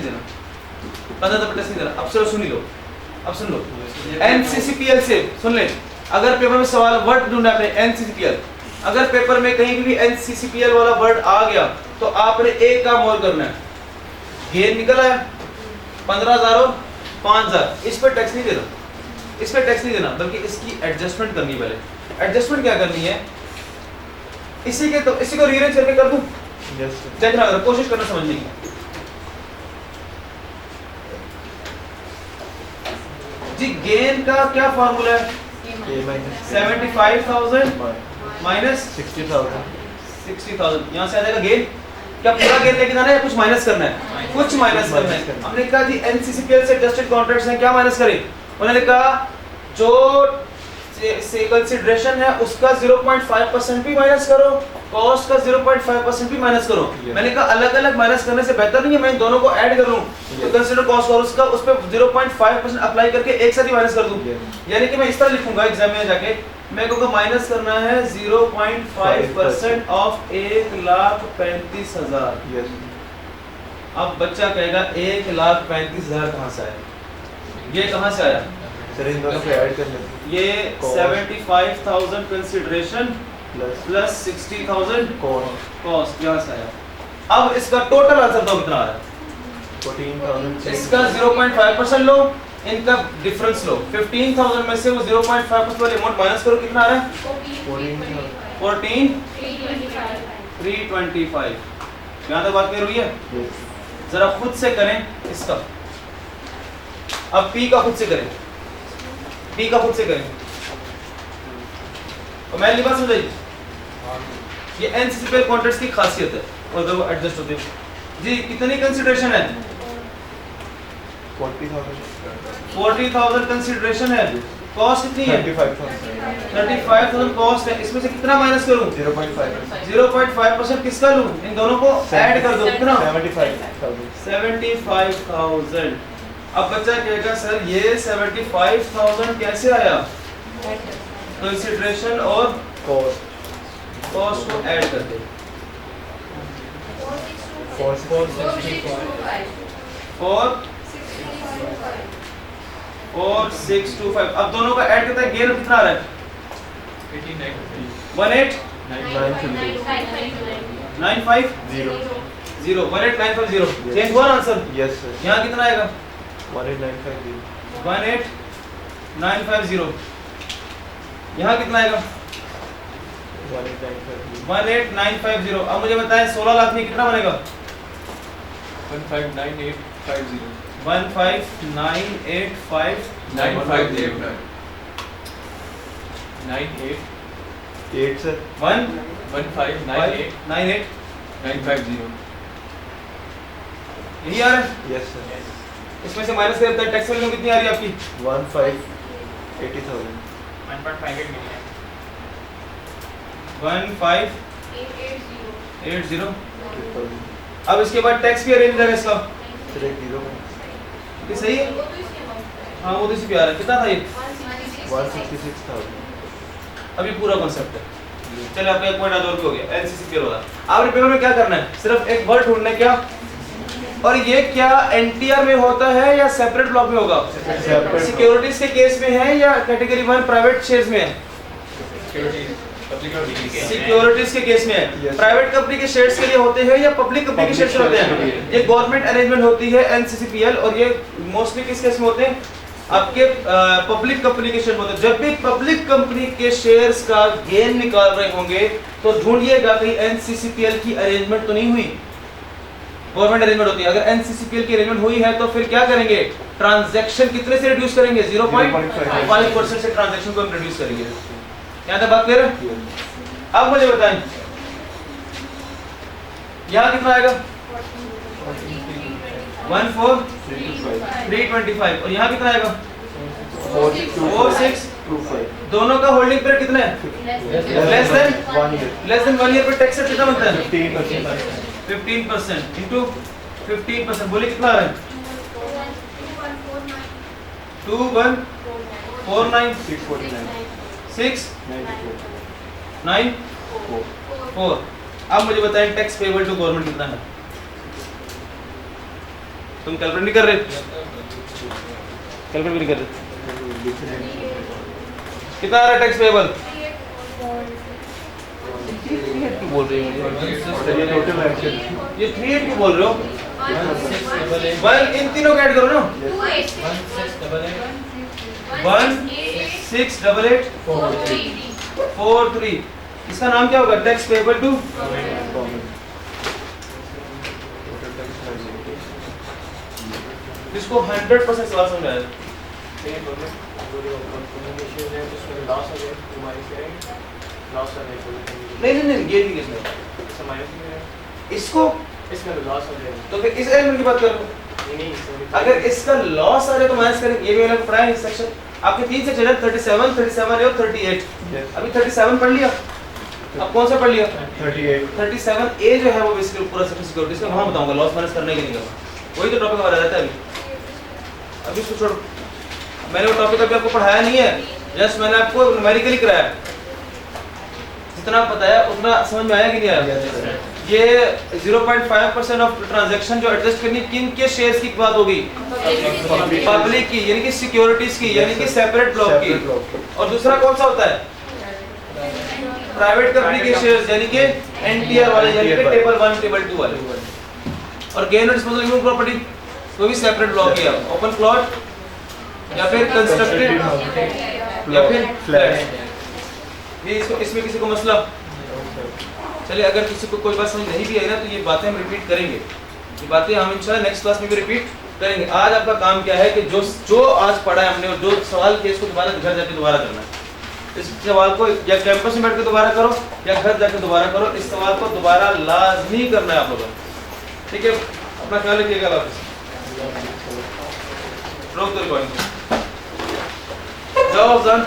देना, 15 दफा टैक्स नहीं देना। अब चलो सुन लो, अब सुन लो, NCCPL से सुन ले, अगर पेपर में सवाल वर्ड ढूंढना आपने NCCPL, अगर पेपर में कहीं भी NCCPL वाला वर्ड आ गया तो आपने एक काम और करना है, गेन निकल आया 15,000 और 5,000, इस पर टैक्स नहीं देना, इस पर टैक्स नहीं देना, बल्कि इसकी एडजस्टमेंट करनी है। पहले एडजस्टमेंट क्या करनी है, इसी को रीअरेंज करके कर दूं। देखना, अगर कोशिश करना समझने की। जी गेन का क्या फार्मूला है, 75,000 माइनस 60,000, यहाँ से आ जाएगा गेन। क्या पूरा गेन लेके जाना है या कुछ माइनस करना है, कुछ माइनस करना है। हमने कहा जी NCCPL से एडजस्टेड कॉन्ट्रैक्ट्स हैं, क्या माइनस करें, उन्होंने कहा जो से कंसीडरेशन है उसका 0.5% भी माइनस करो, कॉस्ट का 0.5% भी माइनस करो। मैंने कहा अलग अलग माइनस करने से बेहतर नहीं है मैं इन दोनों को ऐड कर लूं, तो कंसीडर कॉस्ट और उसका उस पे 0.5% अप्लाई करके एक साथ ही माइनस कर दूं। यानी कि मैं इस तरह लिखूंगा एग्जाम में जाके, मैं कहूंगा माइनस करना है 0.5% ऑफ 1,35,000। अब बच्चा कहेगा 1,35,000 कहां से आया, ये कहां से आया, सर इन दोनों को ऐड कर लेते हैं। ये 75,000 कंसीडरेशन प्लस 60,000 कॉस्ट, यहाँ से आया। अब इसका टोटल आंसर दो कितना आया, 14,000। इसका 0.5% लो, इनका डिफरेंस लो, 15,000 में से वो 0.5% वाली अमाउंट माइनस करो, कितना आ रहा है 14,325। यहाँ तक बात क्लियर हुई है, जरा खुद से करें इसका। अब P का खुद से करें, P का खुद से करें, और मैं बात समझाइए, ये NCCPL कॉन्ट्रैक्ट्स की खासियत है, और जब एडजस्ट होते हैं जी। कितनी कंसीडरेशन है, 40,000 कंसीडरेशन है, कॉस्ट कितनी है 35,000 कॉस्ट है, इसमें से कितना माइनस करूं 0.5% किसका लूं, इन दोनों को ऐड कर दो, कितना 75,000। अब बच्चा कहेगा सर ये 75,000 कैसे आया, कंसीडरेशन और कॉस्ट को ऐड कर दे, 4,625। अब दोनों का ऐड करता है, गेन कितना आ रहा है 18,950 चेंज हुआ आंसर। यस सर, यहाँ कितना आएगा 18,950। यहाँ कितना आएगा 18,950। अब मुझे बताएं 16 लाख में कितना बनेगा 159850 15,985 8 सर 15,989 950 यही आ रहा है। यस सर, इसमें से माइनस करते हैं, टैक्स वैल्यू कितनी आ रही है आपकी 15,80,000। 15,880। अब इसके बाद टैक्स भी अरेंज है इसका, सर एक 0 ये सही है, हाँ वो तो इसी पे आ रहा है। कितना था ये 166,000। अभी पूरा कॉन्सेप्ट है। चलिए आपका एक पॉइंट और हो गया NCCPL वाला। आपने पेपर में क्या करना है, सिर्फ एक वर्ड ढूंढना है, क्या, और ये क्या NTR में होता है या सेपरेट ब्लॉक में होगा, सिक्योरिटीज के केस में है या कैटेगरी 1 प्राइवेट शेयर्स में है, सिक्योरिटीज के केस में है। प्राइवेट कंपनी के शेयर्स के लिए होते हैं या पब्लिक कंपनी के शेयर्स होते हैं, ये गवर्नमेंट अरेंजमेंट होती है NCCPL, और ये मोस्टली किस केस में होते हैं, आपके पब्लिक कंपनी के शेयर होते हैं। जब भी पब्लिक कंपनी के शेयर्स का गेन निकाल रहे होंगे तो ढूंढिएगा कहीं NCCPL की अरेंजमेंट तो नहीं हुई, गवर्नमेंट अरेंजमेंट होती है। अगर NCCPL की अरेंजमेंट हुई है तो फिर क्या करेंगे, ट्रांजैक्शन कितने से रिड्यूस करेंगे 0.5% से ट्रांजैक्शन को हम रिड्यूस करेंगे। यहाँ तक बात क्लियर है। अब मुझे बताएं यहाँ कितना आएगा 14,325, और यहाँ कितना आएगा 4,625। दोनों का होल्डिंग पीरियड कितना है, लेस देन 1 ईयर पे टैक्स रेट कितना बनता है 15% इंटू 15%, बोलिए कितना आ रहा है 21,496,994। अब मुझे बताएं टैक्स पेबल टू गवर्नमेंट कितना है, तुम कैलकुलेट नहीं कर रहे, कैलकुलेट नहीं कर रहे। कितना आ रहा है टैक्स पेबल? क्यों बोल रहे हो ये टोटल एक्शन ये 38 क्यों बोल रहे हो? वन इन तीनों को ऐड करो ना। 168843। इसका नाम क्या होगा? टैक्स पेबल टू इसको 100% सवाल समझ आया। नहीं नहीं नहीं ये नहीं इसमें इसको तो फिर इस एलिमेंट की बात करो। अगर इसका लॉस आ रहा है तो माइनस करें। ये भी मैंने पढ़ा है इस सेक्शन। आपके तीन सेक्शन है 37 37 और 38। अभी 37 पढ़ लिया। अब कौन सा पढ़ लिया? 37 ए जो है वो बेसिकली पूरा सेक्शन सिक्योरिटी इसका वहां बताऊंगा लॉस माइनस करने के लिए करना। वही तो टॉपिक हमारा रहता है अभी इसको छोड़ो। मैंने वो टॉपिक अभी आपको पढ़ाया नहीं है, जस्ट मैंने आपको न्यूमेरिकली कराया। जितना बताया उतना समझ में आया कि नहीं आया? ये 0.5% ऑफ ट्रांजैक्शन जो एडजस्ट करनी किन के शेयर्स की बात होगी? पब्लिक की, यानी कि सिक्योरिटीज की, यानी कि सेपरेट ब्लॉक की। और दूसरा कौन सा होता है? प्राइवेट कंपनी के शेयर्स, यानी कि एनटीआर वाले, यानी कि टेबल 1 टेबल 2 वाले। और गेन और डिस्पोजल इनकम प्रॉपर्टी वो भी सेपरेट ब्लॉक किया। ओपन प्लॉट या फिर कंस्ट्रक्टेड या फिर फ्लैट। ये इसको इसमें किसी को मसला? चलिए अगर किसी को कोई बात समझ नहीं भी आई ना तो ये बातें हम रिपीट करेंगे। ये बातें हम इंशाल्लाह नेक्स्ट क्लास में भी रिपीट करेंगे। आज आपका काम क्या है कि जो आज पढ़ा है हमने और जो सवाल थे इसको दोबारा घर जाके दोबारा करना है। इस सवाल को या कैंपस में बैठ के दोबारा करो या घर जाके दोबारा करो। इस सवाल को दोबारा लाजमी करना है आप लोगों को। ठीक है, अपना ख्याल रखिएगा। वापस रोक दो रिकॉर्डिंग। जाओ अफजान।